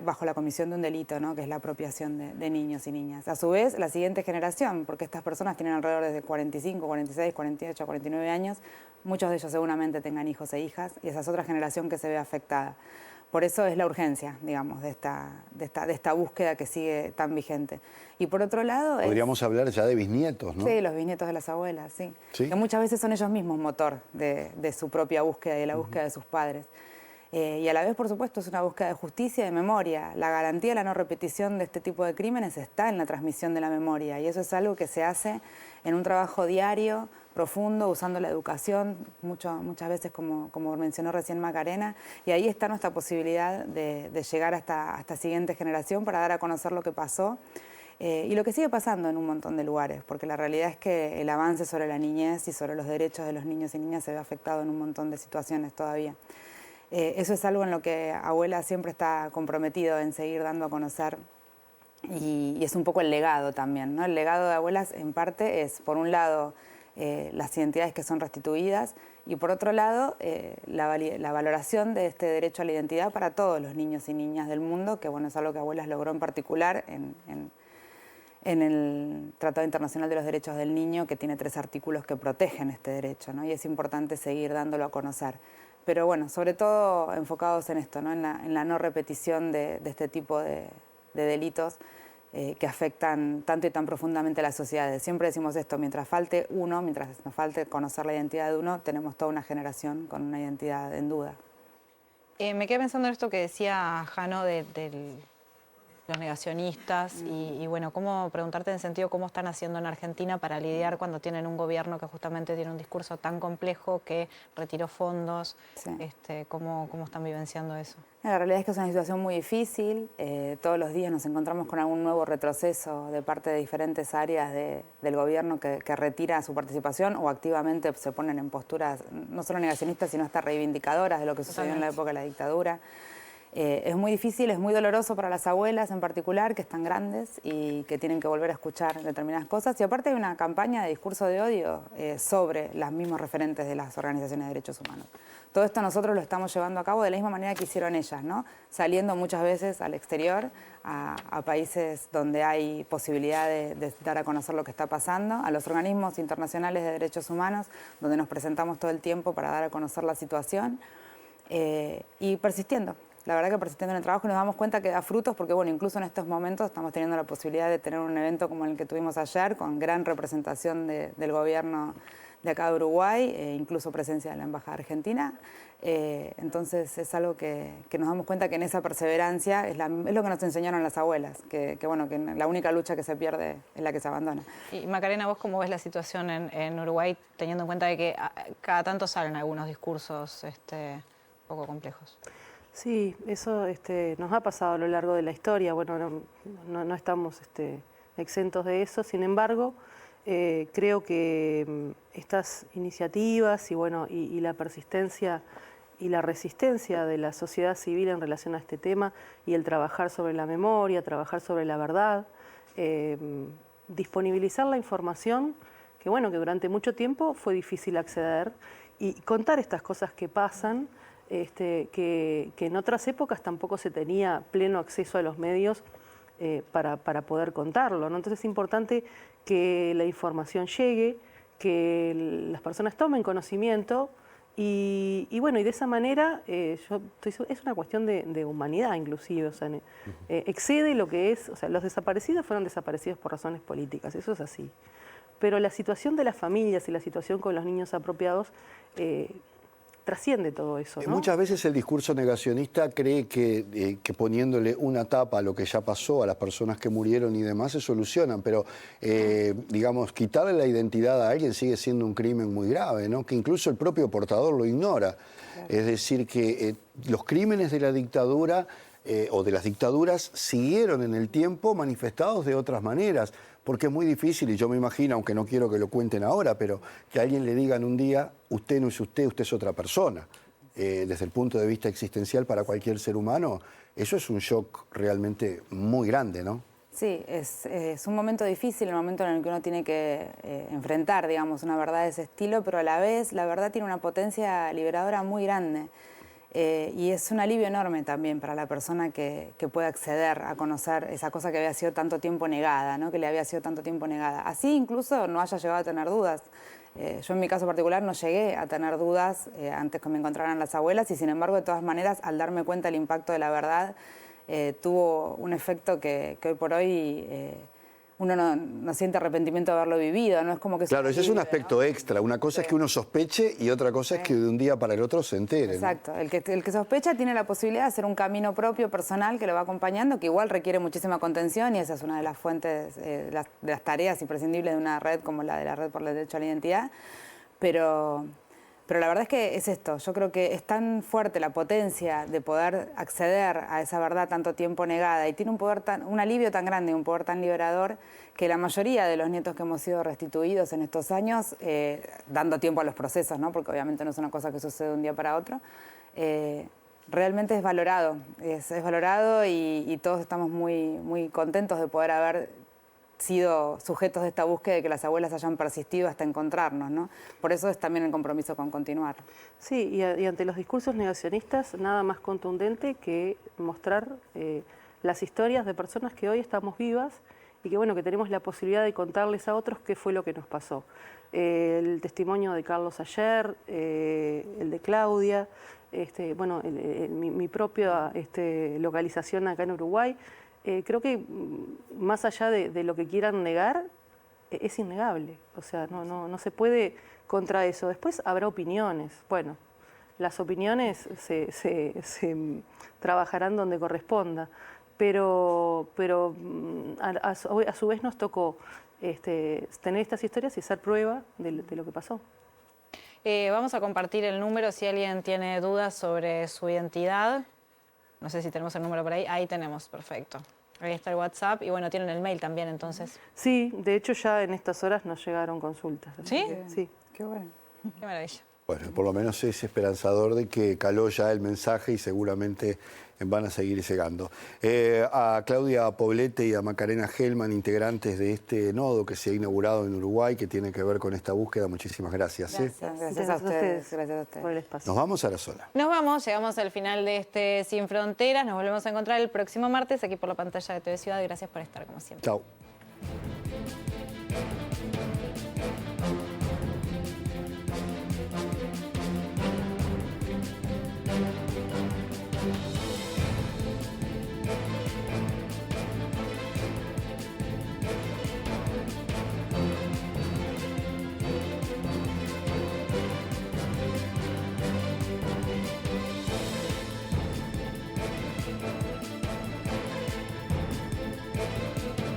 bajo la comisión de un delito, ¿no?, que es la apropiación de niños y niñas. A su vez, la siguiente generación, porque estas personas tienen alrededor de 45, 46, 48, 49 años, muchos de ellos seguramente tengan hijos e hijas, y esa es otra generación que se ve afectada. Por eso es la urgencia, digamos, de esta búsqueda que sigue tan vigente. Y por otro lado... Podríamos hablar ya de bisnietos, ¿no? Sí, los bisnietos de las abuelas, sí. ¿Sí? Que muchas veces son ellos mismos motor de su propia búsqueda y de la búsqueda de sus padres. Y a la vez, por supuesto, es una búsqueda de justicia y de memoria. La garantía de la no repetición de este tipo de crímenes está en la transmisión de la memoria, y eso es algo que se hace en un trabajo diario, profundo, usando la educación, muchas veces, como mencionó recién Macarena, y ahí está nuestra posibilidad de llegar a esta siguiente generación para dar a conocer lo que pasó y lo que sigue pasando en un montón de lugares, porque la realidad es que el avance sobre la niñez y sobre los derechos de los niños y niñas se ve afectado en un montón de situaciones todavía. Eso es algo en lo que Abuela siempre está comprometido en seguir dando a conocer y es un poco el legado también, ¿no? El legado de Abuelas en parte es, por un lado, las identidades que son restituidas y por otro lado, la valoración de este derecho a la identidad para todos los niños y niñas del mundo, que bueno, es algo que Abuelas logró en particular en el Tratado Internacional de los Derechos del Niño, que tiene 3 artículos que protegen este derecho, ¿no? Y es importante seguir dándolo a conocer. Pero bueno, sobre todo enfocados en esto, ¿no? En la no repetición de este tipo de delitos que afectan tanto y tan profundamente a las sociedades. Siempre decimos esto, mientras falte uno, mientras nos falte conocer la identidad de uno, tenemos toda una generación con una identidad en duda. Me quedé pensando en esto que decía Jano de los negacionistas y bueno, cómo preguntarte en sentido cómo están haciendo en Argentina para lidiar cuando tienen un gobierno que justamente tiene un discurso tan complejo que retiró fondos, Sí. ¿Cómo están vivenciando eso? La realidad es que es una situación muy difícil, todos los días nos encontramos con algún nuevo retroceso de parte de diferentes áreas del gobierno que retira su participación o activamente se ponen en posturas no solo negacionistas sino hasta reivindicadoras de lo que sucedió en la época de la dictadura. Es muy difícil, es muy doloroso para las abuelas en particular, que están grandes y que tienen que volver a escuchar determinadas cosas. Y aparte hay una campaña de discurso de odio sobre las mismas referentes de las organizaciones de derechos humanos. Todo esto nosotros lo estamos llevando a cabo de la misma manera que hicieron ellas, ¿no? Saliendo muchas veces al exterior, a países donde hay posibilidad de dar a conocer lo que está pasando, a los organismos internacionales de derechos humanos, donde nos presentamos todo el tiempo para dar a conocer la situación, y persistiendo. La verdad que persistiendo en el trabajo, y nos damos cuenta que da frutos porque, bueno, incluso en estos momentos estamos teniendo la posibilidad de tener un evento como el que tuvimos ayer, con gran representación del gobierno de acá de Uruguay, incluso presencia de la Embajada Argentina. Entonces es algo que nos damos cuenta que en esa perseverancia es lo que nos enseñaron las abuelas, que la única lucha que se pierde es la que se abandona. Y Macarena, ¿vos cómo ves la situación en Uruguay, teniendo en cuenta de que cada tanto salen algunos discursos poco complejos? Sí, eso nos ha pasado a lo largo de la historia. Bueno, no estamos exentos de eso. Sin embargo, creo que estas iniciativas y la persistencia y la resistencia de la sociedad civil en relación a este tema y el trabajar sobre la memoria, trabajar sobre la verdad, disponibilizar la información que durante mucho tiempo fue difícil acceder, y contar estas cosas que pasan, que en otras épocas tampoco se tenía pleno acceso a los medios para poder contarlo, ¿no? Entonces es importante que la información llegue, que las personas tomen conocimiento y de esa manera es una cuestión de humanidad inclusive, o sea, excede lo que es, o sea, los desaparecidos fueron desaparecidos por razones políticas, eso es así, pero la situación de las familias y la situación con los niños apropiados trasciende todo eso, ¿no? Muchas veces el discurso negacionista cree que poniéndole una tapa a lo que ya pasó, a las personas que murieron y demás, se solucionan, pero digamos, quitarle la identidad a alguien sigue siendo un crimen muy grave, ¿no? Que incluso el propio portador lo ignora. Claro. Es decir, que los crímenes de la dictadura o de las dictaduras siguieron en el tiempo manifestados de otras maneras, porque es muy difícil, y yo me imagino, aunque no quiero que lo cuenten ahora, pero que a alguien le digan un día, usted no es usted, usted es otra persona. Desde el punto de vista existencial para cualquier ser humano, eso es un shock realmente muy grande, ¿no? Sí, es un momento difícil, el momento en el que uno tiene que enfrentar, digamos, una verdad de ese estilo, pero a la vez la verdad tiene una potencia liberadora muy grande. Y es un alivio enorme también para la persona que puede acceder a conocer esa cosa que había sido tanto tiempo negada, ¿no? Que le había sido tanto tiempo negada. Así incluso no haya llegado a tener dudas. Yo en mi caso particular no llegué a tener dudas antes que me encontraran las abuelas, y sin embargo, de todas maneras, al darme cuenta del impacto de la verdad, tuvo un efecto que hoy por hoy uno no siente arrepentimiento de haberlo vivido, no es como que... Claro, ese es un aspecto, ¿no?, extra. Una cosa es que uno sospeche y otra cosa es que de un día para el otro se entere, exacto, ¿no? El que sospecha tiene la posibilidad de hacer un camino propio, personal, que lo va acompañando, que igual requiere muchísima contención, y esa es una de las fuentes, de las tareas imprescindibles de una red como la de la Red por el Derecho a la Identidad, pero la verdad es que es esto, yo creo que es tan fuerte la potencia de poder acceder a esa verdad tanto tiempo negada, y tiene un alivio tan grande, un poder tan liberador, que la mayoría de los nietos que hemos sido restituidos en estos años, dando tiempo a los procesos, ¿no? Porque obviamente no es una cosa que sucede de un día para otro, realmente es valorado, es valorado, y todos estamos muy, muy contentos de poder haber sido sujetos de esta búsqueda, de que las abuelas hayan persistido hasta encontrarnos, ¿no? Por eso es también el compromiso con continuar. Sí, y ante los discursos negacionistas, nada más contundente que mostrar las historias de personas que hoy estamos vivas y que tenemos la posibilidad de contarles a otros qué fue lo que nos pasó. El testimonio de Carlos ayer, el de Claudia, mi propia localización acá en Uruguay. Creo que más allá de lo que quieran negar, es innegable. O sea, no se puede contra eso. Después habrá opiniones. Bueno, las opiniones se trabajarán donde corresponda. Pero a su vez nos tocó tener estas historias y ser prueba de lo que pasó. Vamos a compartir el número si alguien tiene dudas sobre su identidad. No sé si tenemos el número por ahí. Ahí tenemos, perfecto. Ahí está el WhatsApp y tienen el mail también, entonces. Sí, de hecho ya en estas horas nos llegaron consultas. ¿Sí? Sí. Qué bueno. Qué maravilla. Bueno, por lo menos es esperanzador de que caló ya el mensaje y seguramente van a seguir llegando. A Claudia Poblete y a Macarena Hellman, integrantes de este nodo que se ha inaugurado en Uruguay, que tiene que ver con esta búsqueda, muchísimas gracias. Gracias a ustedes. Gracias a ustedes por el espacio. Nos vamos a la zona. Nos vamos, llegamos al final de este Sin Fronteras. Nos volvemos a encontrar el próximo martes aquí por la pantalla de TV Ciudad. Gracias por estar como siempre. Chao.